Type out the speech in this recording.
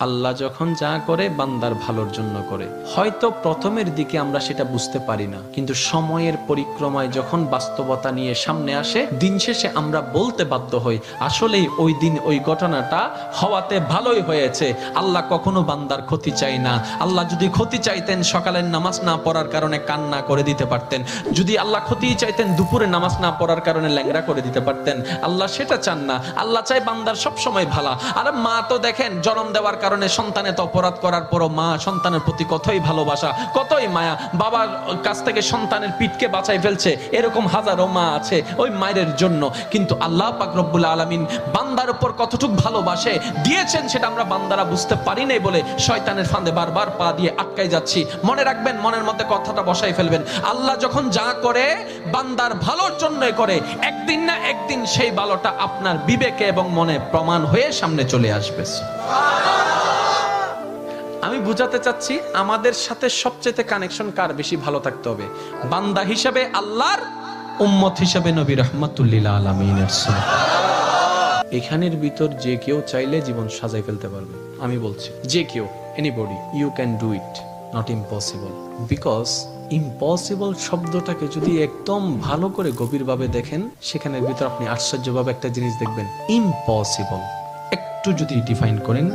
আল্লাহ যখন যা করে বান্দার ভালোর জন্য করে। হয়তো প্রথমের দিকে আমরা সেটা বুঝতে পারি না, কিন্তু সময়ের পরিক্রমায় যখন বাস্তবতা নিয়ে সামনে আসে, দিন শেষে আমরা বলতে বাধ্য হই আসলেই ওই দিন ওই ঘটনাটা হওয়াতে ভালোই হয়েছে। আল্লাহ কখনো বান্দার ক্ষতি চাই না। আল্লাহ যদি ক্ষতি চাইতেন সকালের নামাজ না পড়ার কারণে কান্না করে দিতে পারতেন, যদি আল্লাহ ক্ষতি চাইতেন দুপুরে নামাজ না পড়ার কারণে ল্যাংড়া করে দিতে পারতেন। আল্লাহ সেটা চান না। আল্লাহ চাই বান্দার সব সময় ভালো। আর মা তো দেখেন জন্ম দেওয়ার কারণে সন্তানের তো অপরাধ করার পরও মা সন্তানের প্রতি কতই ভালোবাসা, কতই মায়া, বাবার কাছ থেকে সন্তানের পিঠকে বাঁচাই ফেলছে, এরকম হাজারো মা আছে ওই মায়ের জন্য। কিন্তু আল্লাহ পাক রব্বুল আলামিন বান্দার উপর কতটুকু ভালোবাসে দিয়েছেন সেটা আমরা বান্দারা বুঝতে পারি নাই বলে শয়তানের ফাঁদে বারবার পা দিয়ে আটকাই যাচ্ছি। মনে রাখবেন, মনের মধ্যে কথাটা বসাই ফেলবেন, আল্লাহ যখন যা করে বান্দার ভালোর জন্যই করে। একদিন না একদিন সেই ভালোটা আপনার বিবেকে এবং মনে প্রমাণ হয়ে সামনে চলে আসবে। আমি বুঝাতে চাচ্ছি আমাদের সাথে সবচেয়ে কানেকশন কার বেশি ভালো থাকতে হবে, বান্দা হিসেবে আল্লাহর, উম্মত হিসেবে নবী রাহমাতুল লিল আলামিনের। এখানের ভিতর যে কেউ চাইলে জীবন সাজাই ফেলতে পারবে। আমি বলছি যে কেউ, anybody, you can do it, not impossible. Because impossible শব্দটাকে যদি একদম ভালো করে গভীরভাবে দেখেন, সেখানের ভিতর আপনি আশ্চর্যভাবে একটা জিনিস দেখবেন। ইম্পসিবল একটু যদি ডিফাইন করেন,